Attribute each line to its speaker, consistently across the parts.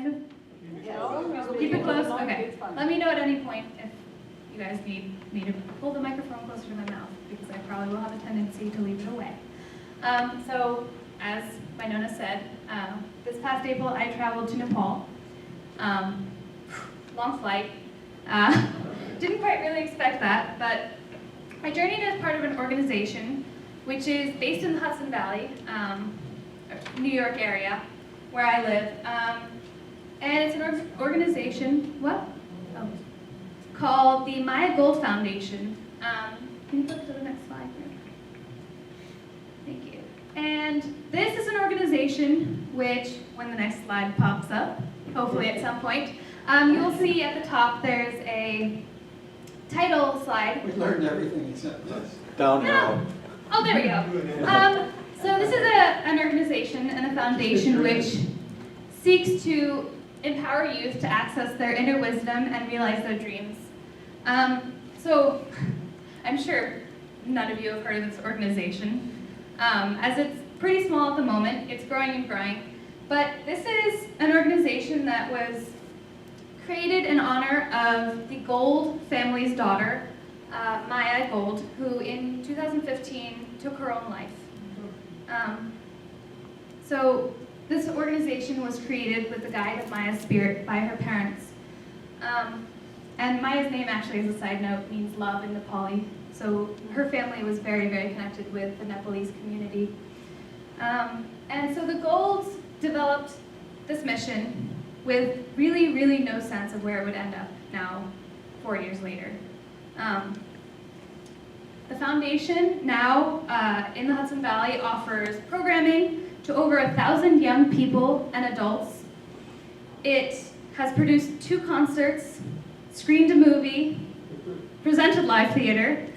Speaker 1: of? Keep it close? Okay. Let me know at any point if you guys need me to hold the microphone closer to my mouth, because I probably will have a tendency to leave it away. So, as my Nona said, this past April I traveled to Nepal. Long flight. Didn't quite really expect that, but I journeyed as part of an organization which is based in the Hudson Valley, New York area, where I live. And it's an organization, called the Maya Gold Foundation. Can you flip to the next slide here? Thank you. And this is an organization which, when the next slide pops up, hopefully at some point, you'll see at the top there's a title slide.
Speaker 2: We learned everything except this.
Speaker 3: Down now.
Speaker 1: Oh, there we go. So this is an organization and a foundation which seeks to empower youth to access their inner wisdom and realize their dreams. So I'm sure none of you have heard of this organization. As it's pretty small at the moment, it's growing and growing. But this is an organization that was created in honor of the Gold family's daughter, Maya Gold, who in 2015 took her own life. So this organization was created with the guide of Maya's spirit by her parents. And Maya's name, actually, as a side note, means love in Nepali. So her family was very, very connected with the Nepalese community. And so the Golds developed this mission with really, really no sense of where it would end up now, 4 years later. The foundation now in the Hudson Valley offers programming to over 1,000 young people and adults. It has produced 2 concerts, screened a movie, presented live theater,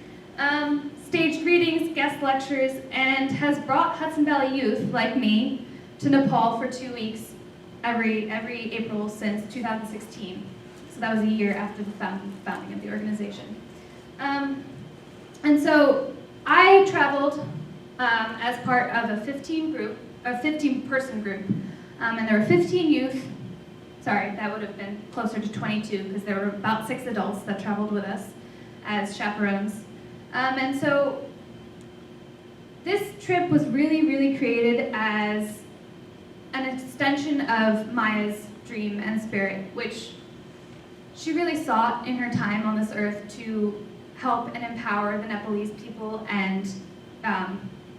Speaker 1: staged readings, guest lectures, and has brought Hudson Valley youth, like me, to Nepal for 2 weeks every April since 2016. So that was a year after the founding of the organization. And so I traveled as part of a 15-person group, and there were 15 youth. Sorry, that would have been closer to 22 because there were about 6 adults that traveled with us as chaperones. And so this trip was really, really created as an extension of Maya's dream and spirit, which she really sought in her time on this earth to help and empower the Nepalese people and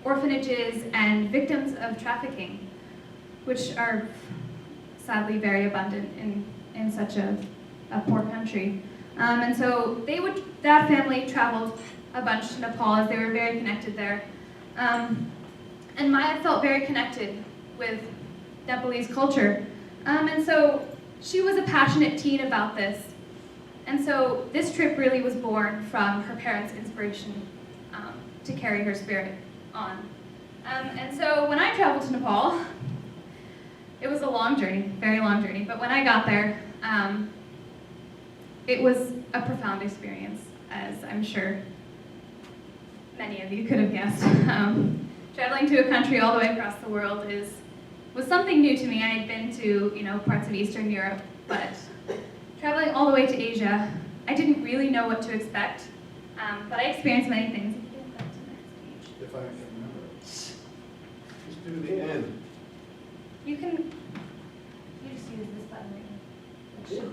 Speaker 1: orphanages and victims of trafficking, which are sadly very abundant in such a poor country. And so that family traveled a bunch to Nepal as they were very connected there. And Maya felt very connected with Nepalese culture. And so she was a passionate teen about this. And so this trip really was born from her parents' inspiration to carry her spirit on. And so when I traveled to Nepal, it was a long journey, very long journey, but when I got there, it was a profound experience, as I'm sure many of you could have guessed. Traveling to a country all the way across the world was something new to me. I had been to parts of Eastern Europe, but traveling all the way to Asia, I didn't really know what to expect, but I experienced many things.
Speaker 3: If I can remember. Just do the end.
Speaker 1: You just use this button right here.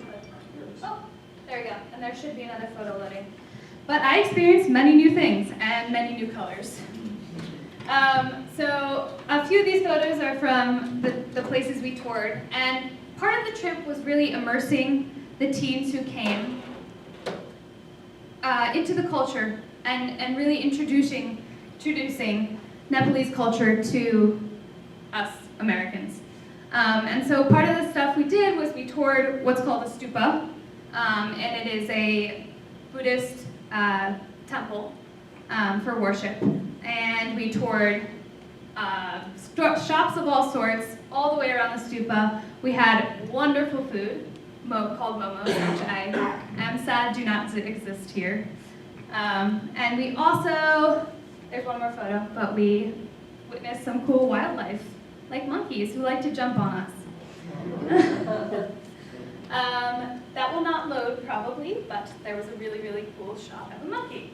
Speaker 1: Oh, there we go. And there should be another photo loading. But I experienced many new things and many new colors. So a few of these photos are from the places we toured. And part of the trip was really immersing the teens who came into the culture and really introducing Nepalese culture to us Americans. And so part of the stuff we did was we toured what's called a stupa, and it is a Buddhist temple for worship. And we toured shops of all sorts all the way around the stupa. We had wonderful food called momos, which I am sad do not exist here. And we also, there's one more photo, but we witnessed some cool wildlife, like monkeys who like to jump on us. That will not load probably, but there was a really, really cool shot of a monkey.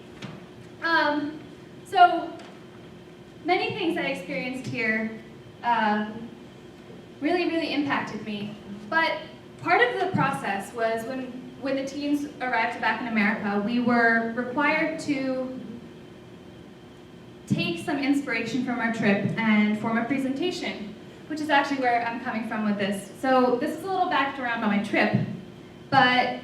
Speaker 1: So many things I experienced here really, really impacted me. But part of the process was when the teens arrived back in America, we were required to take some inspiration from our trip and form a presentation, which is actually where I'm coming from with this. So this is a little background on my trip, but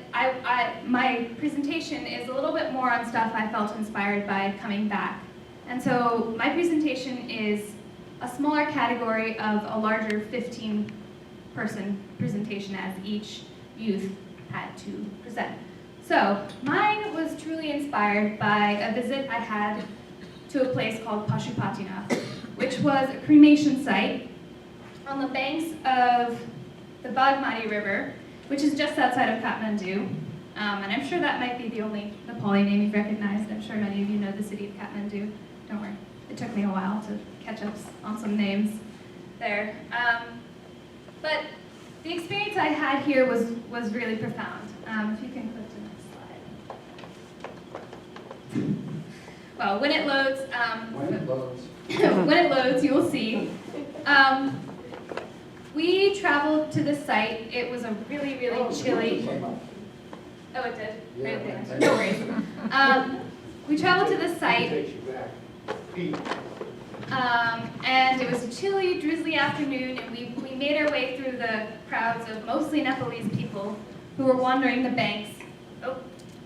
Speaker 1: my presentation is a little bit more on stuff I felt inspired by coming back. And so my presentation is a smaller category of a larger 15-person presentation as each youth had to present. So mine was truly inspired by a visit I had to a place called Pashupatinath, which was a cremation site on the banks of the Bagmati River, which is just outside of Kathmandu. And I'm sure that might be the only Nepali name you've recognized. I'm sure many of you know the city of Kathmandu. Don't worry, it took me a while to catch up on some names there. But the experience I had here was really profound. If you can click to the next slide. Well, when it loads, when it loads, you will see. We traveled to this site. It was a really, really chilly. Oh, it did. Right there. No worries. We traveled to this site. And it was a chilly, drizzly afternoon, and we made our way through the crowds of mostly Nepalese people who were wandering the banks. Oh,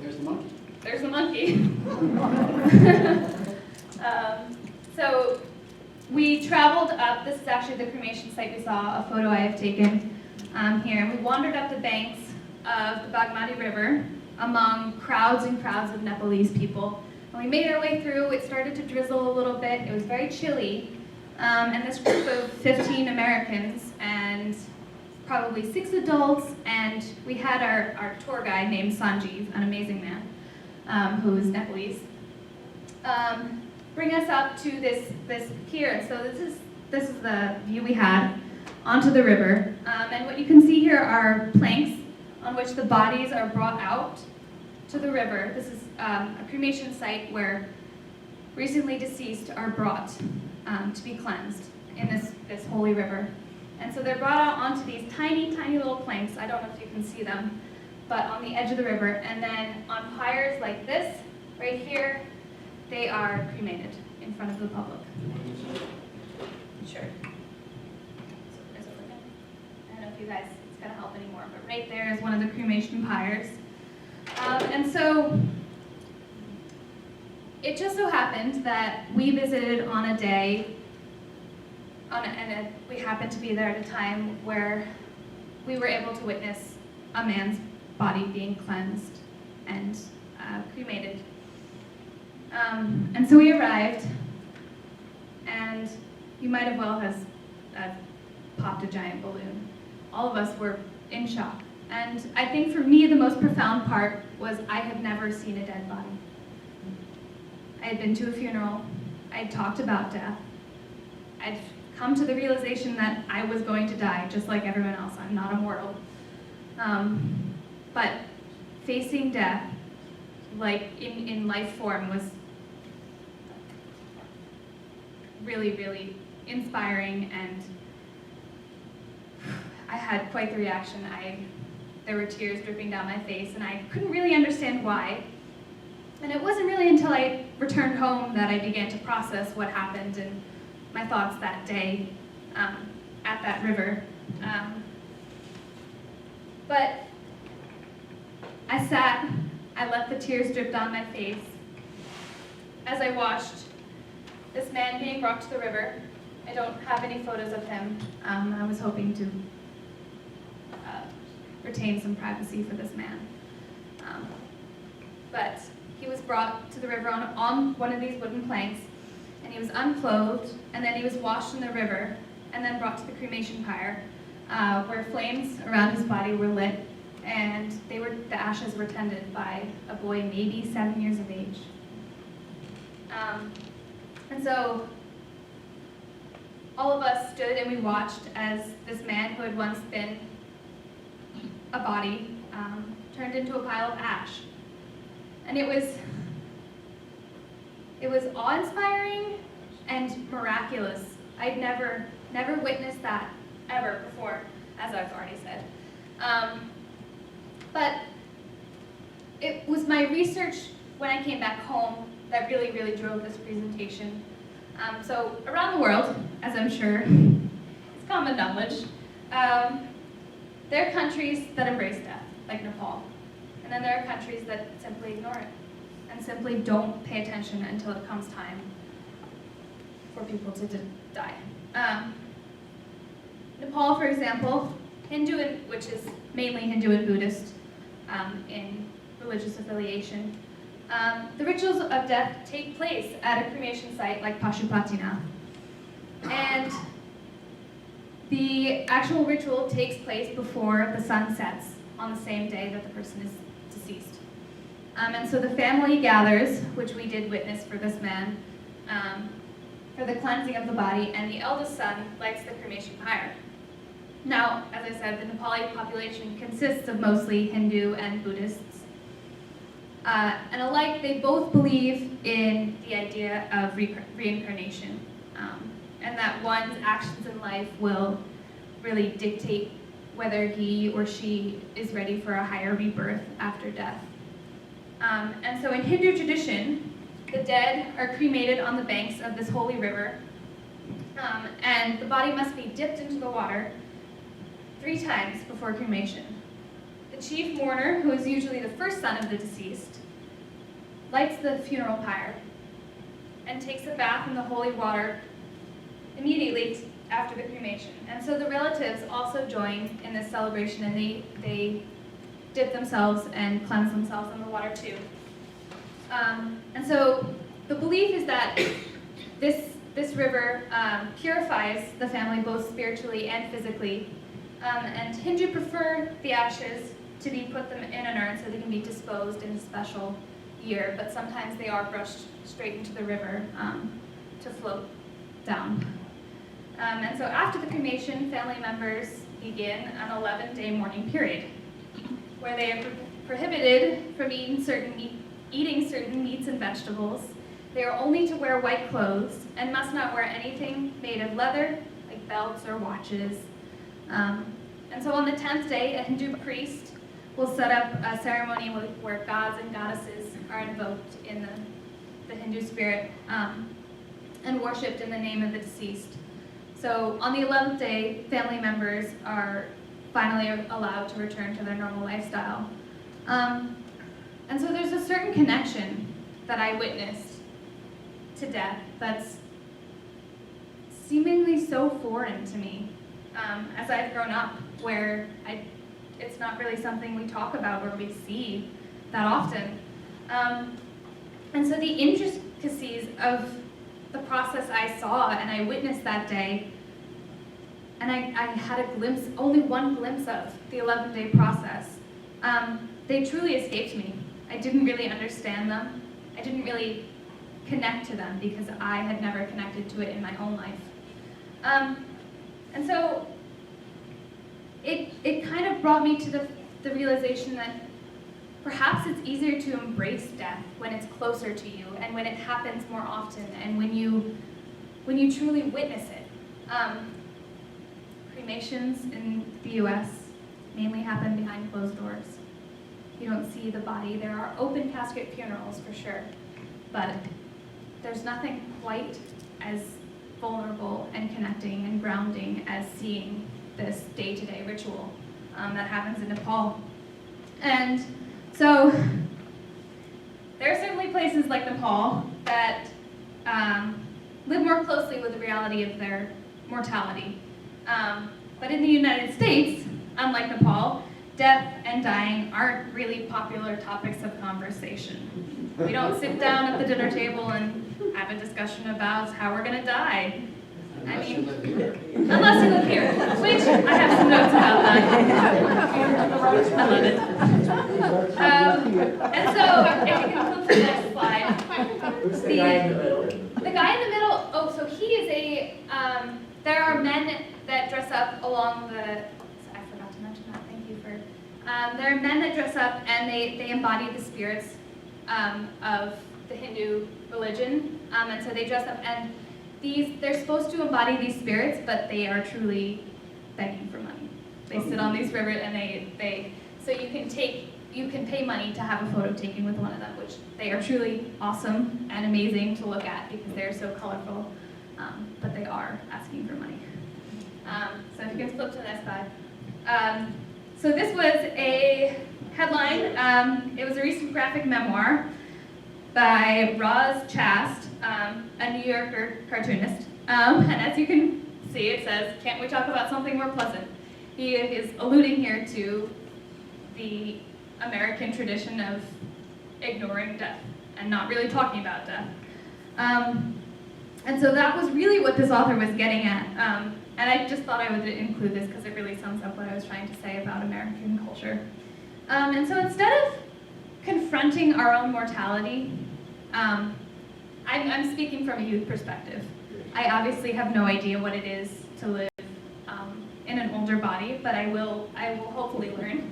Speaker 2: There's the monkey.
Speaker 1: there's the monkey. So we traveled up. This is actually the cremation site we saw, a photo I have taken here. And we wandered up the banks of the Bagmati River among crowds and crowds of Nepalese people. And we made our way through. It started to drizzle a little bit. It was very chilly. And this group of 15 Americans and probably 6 adults, and we had our tour guide named Sanjeev, an amazing man, who is Nepalese, bring us up to this pier. So this is the view we had onto the river. And what you can see here are planks on which the bodies are brought out to the river. This is a cremation site where recently deceased are brought to be cleansed in this holy river. And so they're brought out onto these tiny, tiny little planks. I don't know if you can see them, but on the edge of the river. And then on pyres like this, right here, they are cremated in front of the public. Sure. I don't know if you guys, it's gonna help anymore, but right there is one of the cremation pyres. And so it just so happened that we visited on a day, we happened to be there at a time where we were able to witness a man's body being cleansed and cremated. And so we arrived, and you might have well has popped a giant balloon. All of us were in shock. And I think for me, the most profound part was I had never seen a dead body. I had been to a funeral. I had talked about death. I'd come to the realization that I was going to die, just like everyone else. I'm not immortal. But facing death, like in life form, was really, really inspiring, and I had quite the reaction. There were tears dripping down my face, and I couldn't really understand why. And it wasn't really until I returned home that I began to process what happened and my thoughts that day at that river. But I sat, I let the tears drip down my face as I watched this man being brought to the river. I don't have any photos of him. I was hoping to retain some privacy for this man. But he was brought to the river on one of these wooden planks, and he was unclothed, and then he was washed in the river, and then brought to the cremation pyre, where flames around his body were lit, and the ashes were tended by a boy maybe 7 years of age. And so all of us stood and we watched as this man who had once been a body turned into a pile of ash. And it was awe-inspiring and miraculous. I'd never witnessed that ever before, as I've already said. But it was my research when I came back home that really, really drove this presentation. So around the world, as I'm sure it's common knowledge, there are countries that embrace death, like Nepal. And then there are countries that simply ignore it and simply don't pay attention until it comes time for people to die. Nepal, for example, which is mainly Hindu and Buddhist in religious affiliation, the rituals of death take place at a cremation site like Pashupatinath. And the actual ritual takes place before the sun sets on the same day that the person is deceased. And so the family gathers, which we did witness for this man, for the cleansing of the body, and the eldest son lights the cremation pyre. Now, as I said, the Nepali population consists of mostly Hindu and Buddhists. And alike, they both believe in the idea of reincarnation, and that one's actions in life will really dictate whether he or she is ready for a higher rebirth after death. And so in Hindu tradition, the dead are cremated on the banks of this holy river, and the body must be dipped into the water 3 times before cremation. The chief mourner, who is usually the first son of the deceased, lights the funeral pyre and takes a bath in the holy water immediately after the cremation. And so the relatives also join in this celebration, and they dip themselves and cleanse themselves in the water too. And so the belief is that this river purifies the family both spiritually and physically. And Hindu prefer the ashes to be put them in an urn so they can be disposed in a special year, but sometimes they are brushed straight into the river to float down. And so after the cremation, family members begin an 11-day mourning period where they are prohibited from eating certain meats and vegetables. They are only to wear white clothes and must not wear anything made of leather, like belts or watches. And so on the 10th day, a Hindu priest will set up a ceremony where gods and goddesses are invoked in the Hindu spirit and worshipped in the name of the deceased. So on the 11th day, family members are finally allowed to return to their normal lifestyle. And so there's a certain connection that I witnessed to death that's seemingly so foreign to me as I've grown up, where it's not really something we talk about or we see that often. And so the intricacies of the process I saw and I witnessed that day, and I had a glimpse, only one glimpse of the 11-day process, they truly escaped me. I didn't really understand them. I didn't really connect to them because I had never connected to it in my own life. And so it kind of brought me to the realization that perhaps it's easier to embrace death when it's closer to you and when it happens more often and when you truly witness it. Cremations in the US mainly happen behind closed doors. You don't see the body. There are open casket funerals for sure, but there's nothing quite as vulnerable and connecting and grounding as seeing this day-to-day ritual that happens in Nepal. And so there are certainly places like Nepal that live more closely with the reality of their mortality. But in the United States, unlike Nepal, death and dying aren't really popular topics of conversation. We don't sit down at the dinner table and have a discussion about how we're going to die.
Speaker 2: Unless you live here.
Speaker 1: Unless you live here, which I have some notes about that. I love it. And so, if you can flip to the next slide.
Speaker 4: Who's the guy in the middle?
Speaker 1: The guy in the middle, oh, so he is there are men that dress up along the, I forgot to mention that, thank you for There are men that dress up and they embody the spirits of the Hindu religion, and so they dress up and they're supposed to embody these spirits, but they are truly begging for money. They sit on these rivers and so you can pay money to have a photo taken with one of them, which they are truly awesome and amazing to look at because they're so colorful, but they are asking for money. So if you can flip to the next slide. So this was a headline. It was a recent graphic memoir by Roz Chast, a New Yorker cartoonist. And as you can see, it says, "Can't we talk about something more pleasant?" He is alluding here to the American tradition of ignoring death and not really talking about death. And so that was really what this author was getting at. And I just thought I would include this because it really sums up what I was trying to say about American culture. And so instead of confronting our own mortality, I'm speaking from a youth perspective. I obviously have no idea what it is to live in an older body, but I will hopefully learn.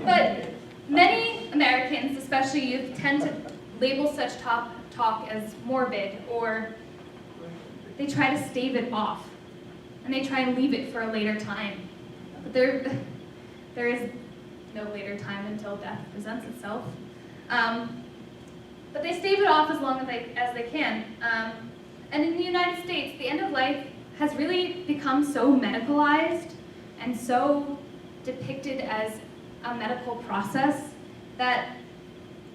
Speaker 1: But many Americans, especially youth, tend to label such talk as morbid, or they try to stave it off, and they try and leave it for a later time. But there is no later time until death presents itself. But they stave it off as long as they can. And in the United States, the end of life has really become so medicalized and so depicted as a medical process that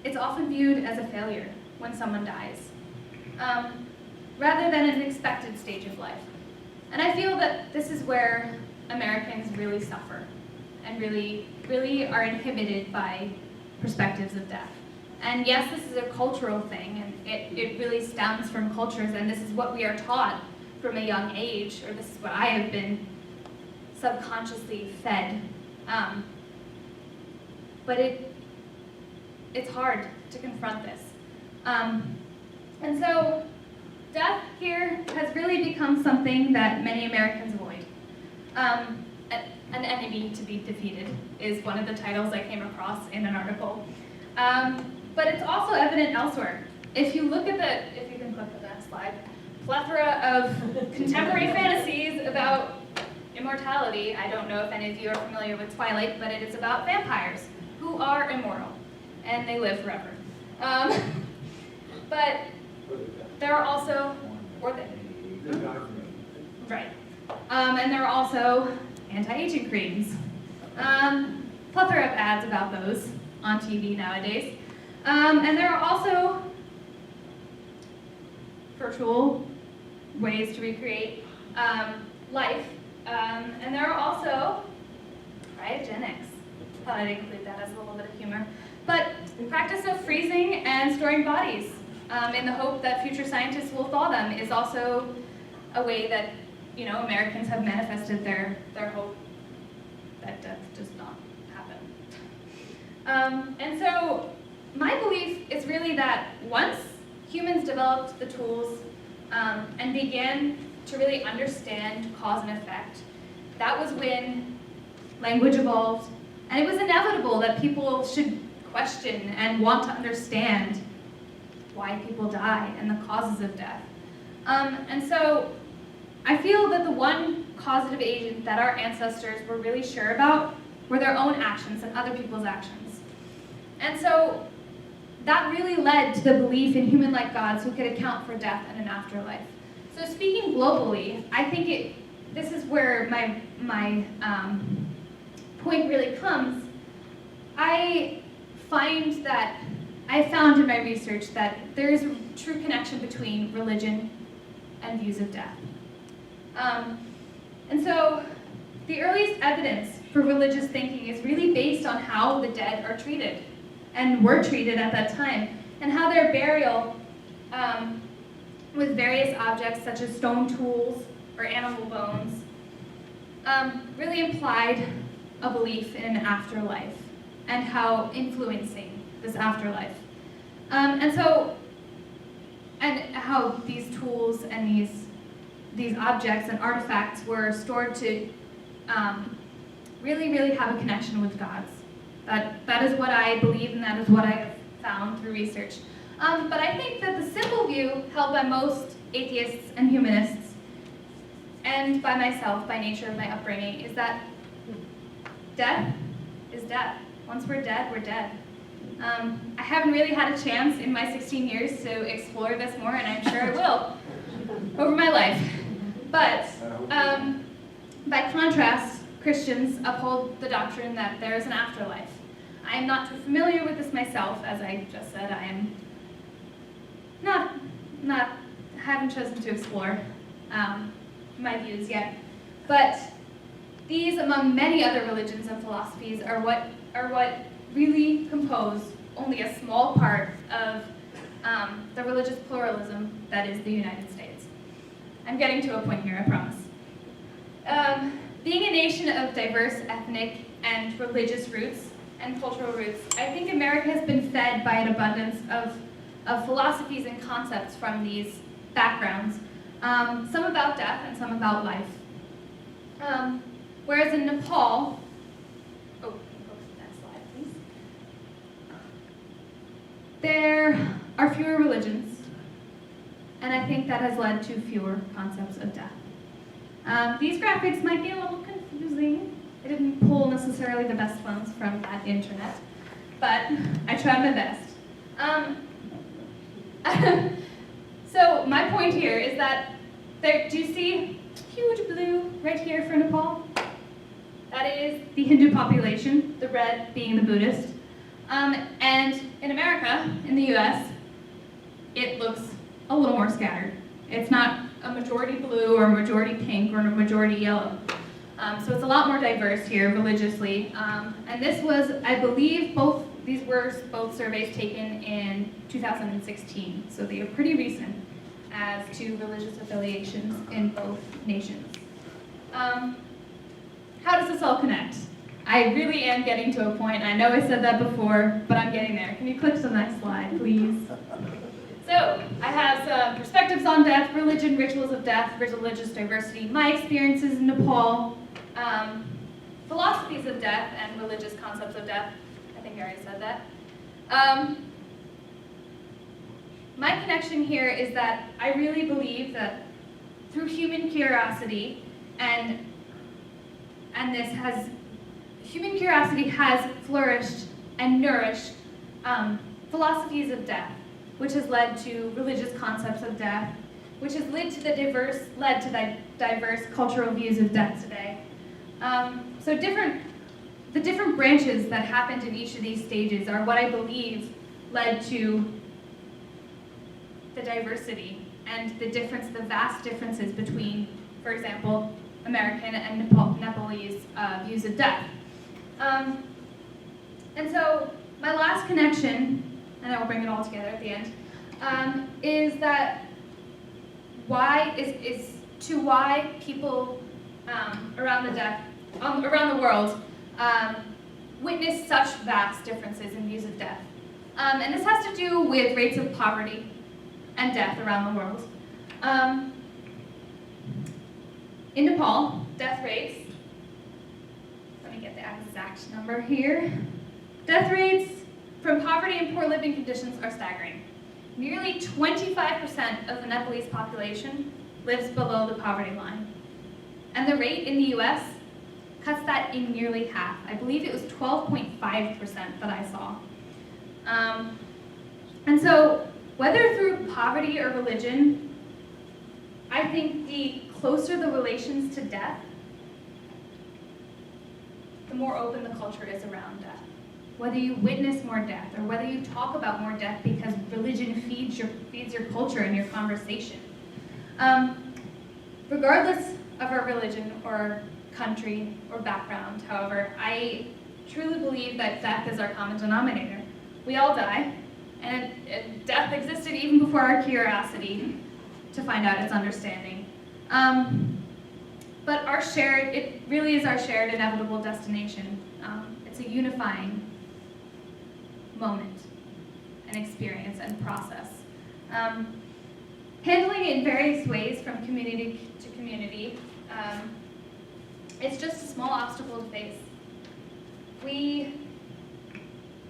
Speaker 1: it's often viewed as a failure when someone dies, rather than an expected stage of life. And I feel that this is where Americans really suffer and really are inhibited by perspectives of death. And yes, this is a cultural thing, and it really stems from cultures, and this is what we are taught from a young age, or this is what I have been subconsciously fed. But it's hard to confront this. And so death here has really become something that many Americans avoid. An enemy to be defeated is one of the titles I came across in an article. But it's also evident elsewhere. If you look at if you can click to the next slide, plethora of contemporary fantasies about immortality. I don't know if any of you are familiar with Twilight, but it is about vampires who are immortal and they live forever. But there are also, right. And there are also anti-aging creams. Plethora of ads about those on TV nowadays. And there are also virtual ways to recreate life. And there are also cryogenics. Thought I'd include that as a little bit of humor. But the practice of freezing and storing bodies in the hope that future scientists will thaw them is also a way that Americans have manifested their hope that death does not happen. And so my belief is really that once humans developed the tools and began to really understand cause and effect, that was when language evolved, and it was inevitable that people should question and want to understand why people die and the causes of death. And so I feel that the one causative agent that our ancestors were really sure about were their own actions and other people's actions. And so that really led to the belief in human-like gods who could account for death and an afterlife. So speaking globally, I think this is where my point really comes. I found in my research that there is a true connection between religion and views of death. And so the earliest evidence for religious thinking is really based on how the dead are treated and were treated at that time, and how their burial with various objects such as stone tools or animal bones really implied a belief in an afterlife and how influencing this afterlife. And how these tools and these objects and artifacts were stored to really, really have a connection with God's. That is what I believe, and that is what I have found through research. But I think that the simple view held by most atheists and humanists, and by myself, by nature of my upbringing, is that death is death. Once we're dead, we're dead. I haven't really had a chance in my 16 years to explore this more, and I'm sure I will over my life. But by contrast, Christians uphold the doctrine that there is an afterlife. I am not too familiar with this myself, as I just said. I am haven't chosen to explore my views yet. But these, among many other religions and philosophies, are what really compose only a small part of the religious pluralism that is the United States. I'm getting to a point here, I promise. Being a nation of diverse ethnic and religious roots and cultural roots, I think America has been fed by an abundance of philosophies and concepts from these backgrounds, some about death and some about life. Whereas in Nepal, go to the next slide, please. There are fewer religions, and I think that has led to fewer concepts of death. These graphics might be a little confusing. I didn't pull necessarily the best ones from that internet, but I tried my best. So my point here is that do you see huge blue right here for Nepal? That is the Hindu population, the red being the Buddhist. And in America, in the US, it looks a little more scattered. It's not a majority blue or a majority pink or a majority yellow. So it's a lot more diverse here religiously. And this was, I believe, these were both surveys taken in 2016. So they are pretty recent as to religious affiliations in both nations. How does this all connect? I really am getting to a point. I know I said that before, but I'm getting there. Can you click to the next slide, please? So, I have some perspectives on death, religion, rituals of death, religious diversity, my experiences in Nepal, philosophies of death, and religious concepts of death. I think I already said that. My connection here is that I really believe that through human curiosity, human curiosity has flourished and nourished philosophies of death, which has led to religious concepts of death, which has led to the diverse cultural views of death today. So the different branches that happened in each of these stages are what I believe led to the diversity and the vast differences between, for example, American and Nepalese views of death. And so my last connection, and I will bring it all together at the end, is that why people around the world witness such vast differences in views of death. And this has to do with rates of poverty and death around the world. In Nepal, death rates, let me get the exact number here. Death rates from poverty and poor living conditions are staggering. Nearly 25% of the Nepalese population lives below the poverty line. And the rate in the US cuts that in nearly half. I believe it was 12.5% that I saw. And so, whether through poverty or religion, I think the closer the relations to death, the more open the culture is around death. Whether you witness more death or whether you talk about more death because religion feeds your culture and your conversation. Regardless of our religion or country or background, however, I truly believe that death is our common denominator. We all die, and death existed even before our curiosity to find out its understanding. But it really is our shared inevitable destination. It's a unifying moment, and experience, and process. Handling it in various ways from community to community, it's just a small obstacle to face. we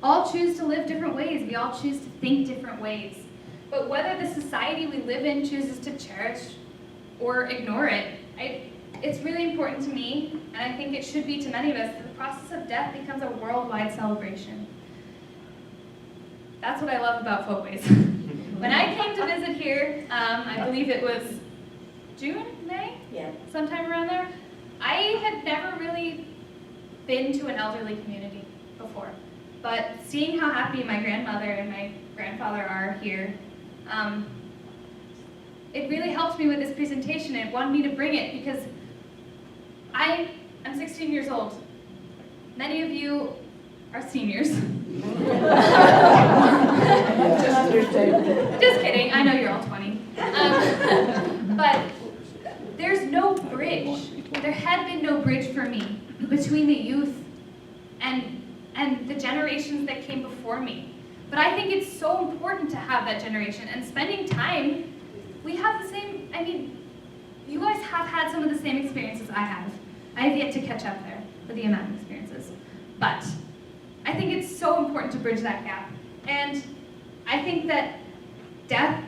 Speaker 1: all choose to live different ways. We all choose to think different ways. But whether the society we live in chooses to cherish or ignore it, it's really important to me, and I think it should be to many of us, that the process of death becomes a worldwide celebration. That's what I love about Folkways. When I came to visit here, I believe it was June, May?
Speaker 4: Yeah.
Speaker 1: Sometime around there, I had never really been to an elderly community before. But seeing how happy my grandmother and my grandfather are here, it really helped me with this presentation. It wanted me to bring it because I'm 16 years old. Many of you are seniors. Just kidding, I know you're all 20. But there's no bridge. There had been no bridge for me between the youth and the generations that came before me. But I think it's so important to have that generation, and spending time, we have the same, I mean, you guys have had some of the same experiences I have. I have yet to catch up there with the amount of experiences. But I think it's so important to bridge that gap. And I think that death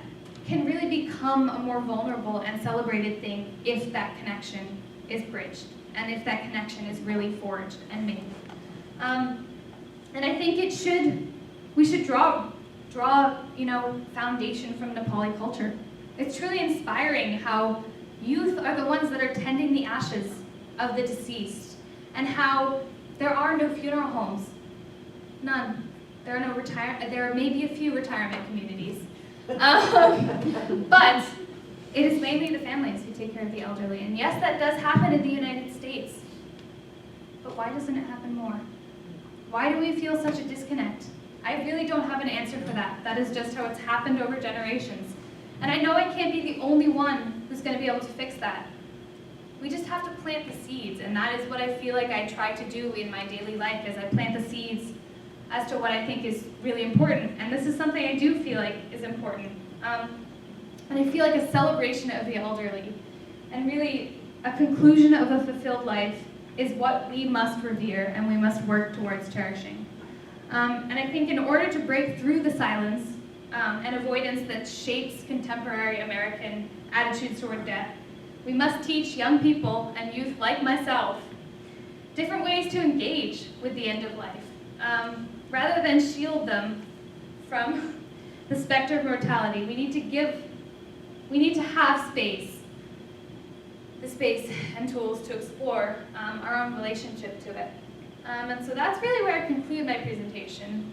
Speaker 1: can really become a more vulnerable and celebrated thing if that connection is bridged, and if that connection is really forged and made. And I think we should draw foundation from Nepali culture. It's truly inspiring how youth are the ones that are tending the ashes of the deceased, and how there are no funeral homes. None. There are maybe a few retirement communities. But it is mainly the families who take care of the elderly. And yes, that does happen in the United States. But why doesn't it happen more? Why do we feel such a disconnect? I really don't have an answer for that. That is just how it's happened over generations. And I know I can't be the only one who's going to be able to fix that. We just have to plant the seeds, and that is what I feel like I try to do in my daily life, is I plant the seeds as to what I think is really important. And this is something I do feel like is important. And I feel like a celebration of the elderly, and really a conclusion of a fulfilled life, is what we must revere and we must work towards cherishing. And I think in order to break through the silence and avoidance that shapes contemporary American attitudes toward death, we must teach young people and youth like myself different ways to engage with the end of life, rather than shield them from the specter of mortality. We need to have space, the space and tools to explore our own relationship to it. And so that's really where I conclude my presentation,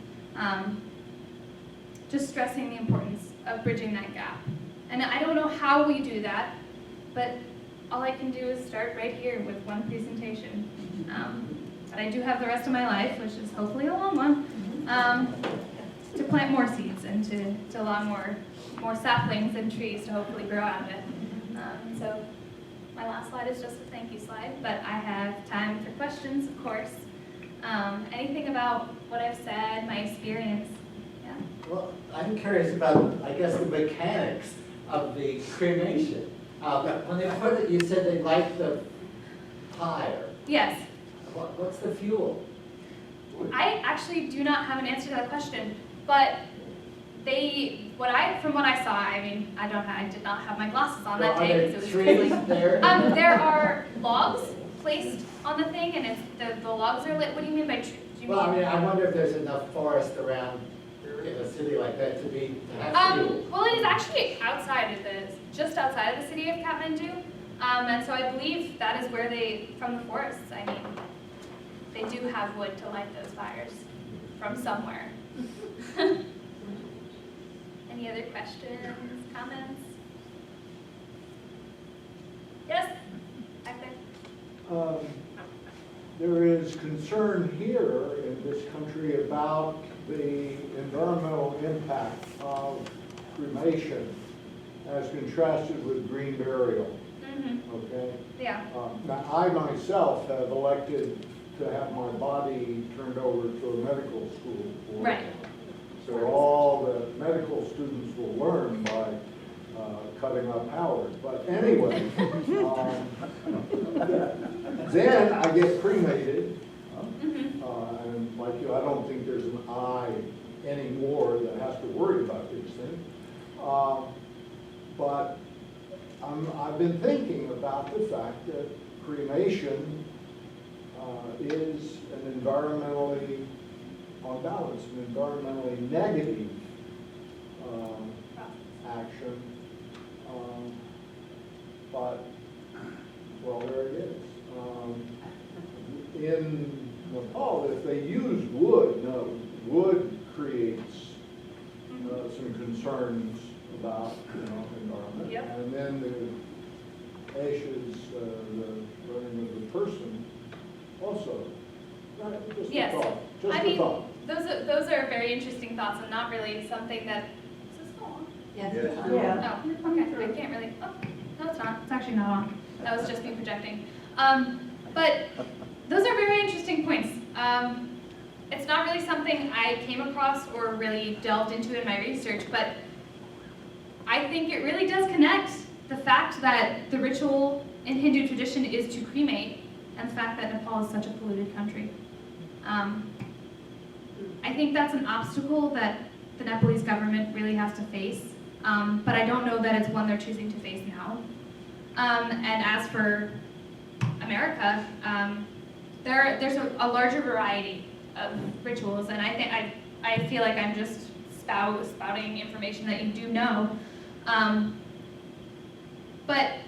Speaker 1: just stressing the importance of bridging that gap. And I don't know how we do that, but all I can do is start right here with one presentation. But I do have the rest of my life, which is hopefully a long one, to plant more seeds and to allow more saplings and trees to hopefully grow out of it. So my last slide is just a thank you slide, but I have time for questions, of course. Anything about what I've said, my experience? Yeah.
Speaker 2: Well, I'm curious about, I guess, the mechanics of the cremation. When they put it, you said they light the pyre.
Speaker 1: Yes.
Speaker 2: What's the fuel?
Speaker 1: I actually do not have an answer to that question, but from what I saw, I mean, I did not have my glasses on that day because it was drizzling.
Speaker 2: There?
Speaker 1: There are logs placed on the thing, and if the logs are lit, what do you mean by trees?
Speaker 2: Well, I mean, I wonder if there's enough forest around in a city like that to have fuel.
Speaker 1: Well, it is actually just outside of the city of Kathmandu, and so I believe that is where from the forests, I mean, they do have wood to light those fires from somewhere. Any other questions, comments? Yes? Back there.
Speaker 3: There is concern here in this country about the environmental impact of cremation as contrasted with green burial,
Speaker 1: Mm-hmm.
Speaker 3: okay?
Speaker 1: Yeah.
Speaker 3: Now, I myself have elected to have my body turned over to a medical school.
Speaker 1: Right.
Speaker 3: So all the medical students will learn by cutting up Howard. But anyway, then I get cremated,
Speaker 1: Mm-hmm.
Speaker 3: and I don't think there's an I anymore that has to worry about these things. But I've been thinking about the fact that cremation is an environmentally, on balance, an environmentally negative action. But, well, there it is. In Nepal, if they use wood, no, wood creates some concerns about, environment.
Speaker 1: Yep.
Speaker 3: And then the ashes, the burning of the person also. Just
Speaker 1: Yes.
Speaker 3: a thought. Just
Speaker 1: I
Speaker 3: a
Speaker 1: mean,
Speaker 3: thought.
Speaker 1: those are very interesting thoughts and not really something that, is this still on?
Speaker 4: Yes.
Speaker 5: Yeah.
Speaker 1: Oh, okay, I can't really, oh, no, it's not, it's actually not on. That was just me projecting. But those are very interesting points. It's not really something I came across or really delved into in my research, but I think it really does connect the fact that the ritual in Hindu tradition is to cremate and the fact that Nepal is such a polluted country. I think that's an obstacle that the Nepalese government really has to face, but I don't know that it's one they're choosing to face now. And as for America, there's a larger variety of rituals, and I feel like I'm just spouting information that you do know. But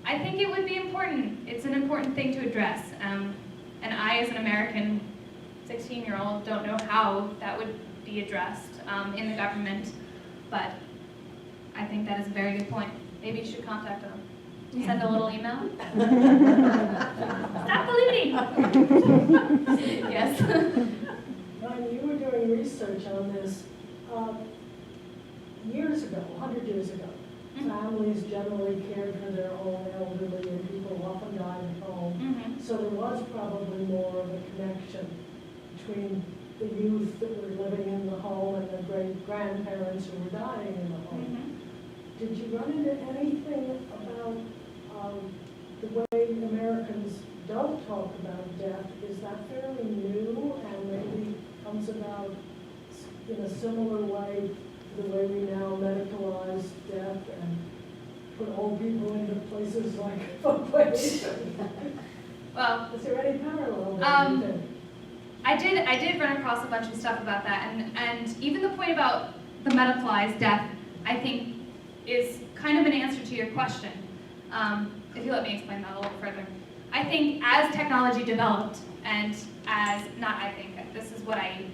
Speaker 1: I think it would be important. It's an important thing to address. And I, as an American 16-year-old, don't know how that would be addressed in the government, but I think that is a very good point. Maybe you should contact them. Send a little email. Stop polluting! Yes.
Speaker 5: When you were doing research on this, years ago, 100 years ago, families generally cared for their own elderly and people often died at home.
Speaker 1: Mm-hmm.
Speaker 5: So there was probably more of a connection between the youth that were living in the home and the great-grandparents who were dying in the home.
Speaker 1: Mm-hmm.
Speaker 5: Did you run into anything about the way Americans don't talk about death? Is that fairly new and maybe comes about in a similar way to the way we now medicalize death and put old people into places like folkways?
Speaker 1: Well,
Speaker 5: Is there any parallel there, do you think?
Speaker 1: I did run across a bunch of stuff about that, and even the point about the medicalized death, I think, is kind of an answer to your question. If you let me explain that a little further. I think as technology developed, and this is what I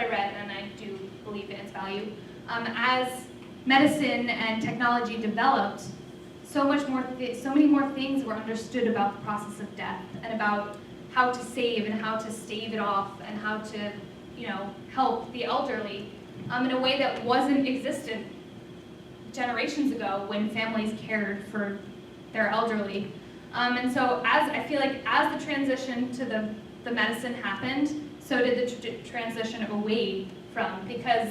Speaker 1: read, and I do believe in its value. As medicine and technology developed, so many more things were understood about the process of death and about how to save and how to stave it off and how to, help the elderly in a way that wasn't existent generations ago when families cared for their elderly. And so I feel like as the transition to the medicine happened, so did the transition away from, because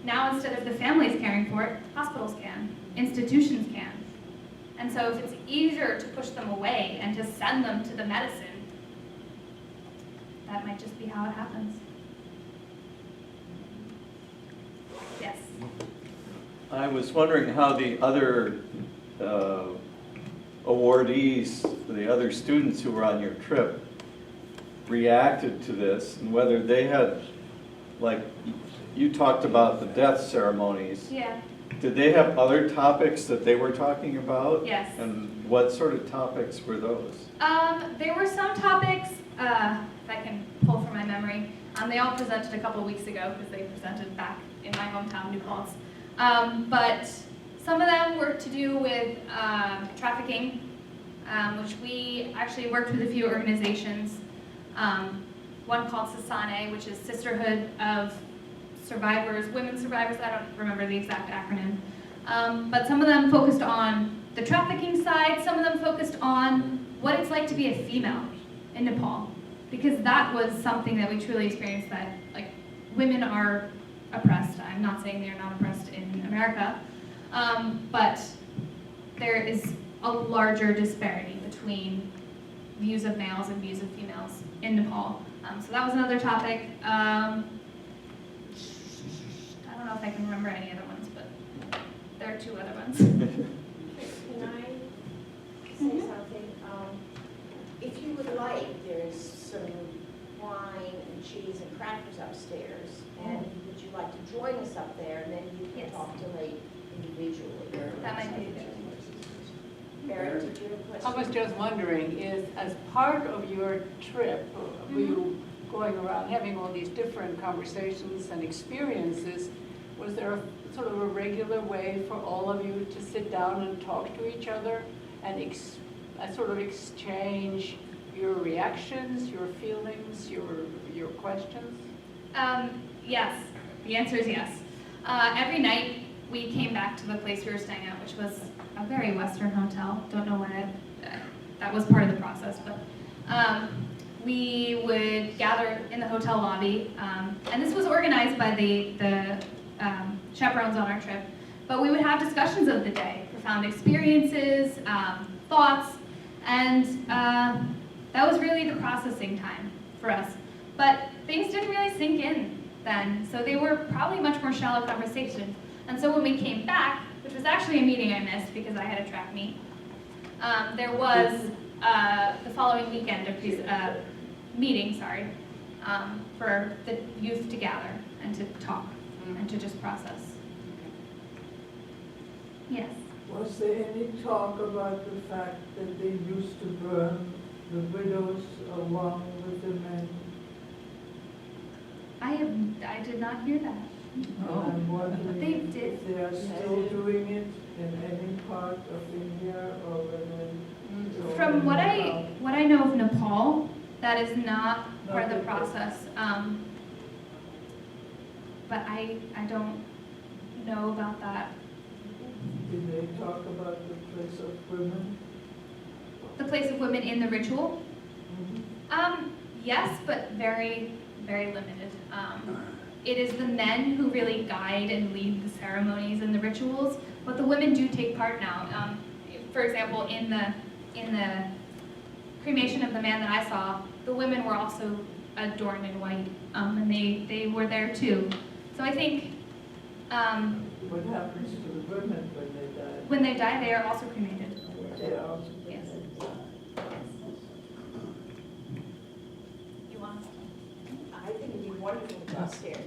Speaker 1: now instead of the families caring for it, hospitals can, institutions can. And so if it's easier to push them away and to send them to the medicine, that might just be how it happens. Yes.
Speaker 6: I was wondering how the other awardees, the other students who were on your trip, reacted to this, and whether they had, like, you talked about the death ceremonies.
Speaker 1: Yeah.
Speaker 6: Did they have other topics that they were talking about?
Speaker 1: Yes.
Speaker 6: And what sort of topics were those?
Speaker 1: There were some topics, if I can pull from my memory. They all presented a couple weeks ago because they presented back in my hometown, New Paltz. But some of them were to do with trafficking, which we actually worked with a few organizations. One called Sasane, which is Sisterhood of Survivors, Women Survivors, I don't remember the exact acronym. But some of them focused on the trafficking side, some of them focused on what it's like to be a female in Nepal. Because that was something that we truly experienced, that like women are oppressed. I'm not saying they're not oppressed in America, but there is a larger disparity between views of males and views of females in Nepal. So that was another topic. I don't know if I can remember any other ones, but there are 2 other ones.
Speaker 4: Can I say something? If you would like, there's some wine and cheese and crackers upstairs, and would you like to join us up there, and then you can
Speaker 1: Yes.
Speaker 4: talk to Lake individually?
Speaker 1: That might be good.
Speaker 4: Barrett, did you have a question?
Speaker 7: I was just wondering, is as part of your trip, were you going around having all these different conversations and experiences, was there a sort of a regular way for all of you to sit down and talk to each other and sort of exchange your reactions, your feelings, your questions?
Speaker 1: Yes, the answer is yes. Every night we came back to the place we were staying at, which was a very Western hotel. Don't know why that was part of the process, but we would gather in the hotel lobby, and this was organized by the chaperones on our trip. But we would have discussions of the day, profound experiences, thoughts, and that was really the processing time for us. But things didn't really sink in then, so they were probably much more shallow conversations. And so when we came back, which was actually a meeting I missed because I had a track meet, there was the following weekend a meeting, for the youth to gather and to talk and to just process. Yes.
Speaker 8: Was there any talk about the fact that they used to burn the widows along with the men?
Speaker 1: I did not hear that.
Speaker 8: And I'm wondering
Speaker 1: They did.
Speaker 8: if they are still doing it in any part of India or whether.
Speaker 1: From what I know of Nepal, that is not part of the process. But I don't know about that.
Speaker 8: Did they talk about the place of women?
Speaker 1: The place of women in the ritual? Yes, but very, very limited. It is the men who really guide and lead the ceremonies and the rituals, but the women do take part now. For example, in the cremation of the man that I saw, the women were also adorned in white, and they were there too. So I think
Speaker 8: What happens to the women when they die?
Speaker 1: when they die, they are also cremated.
Speaker 8: They are also.
Speaker 1: Yes. You want?
Speaker 4: I think it'd be wonderful to go upstairs.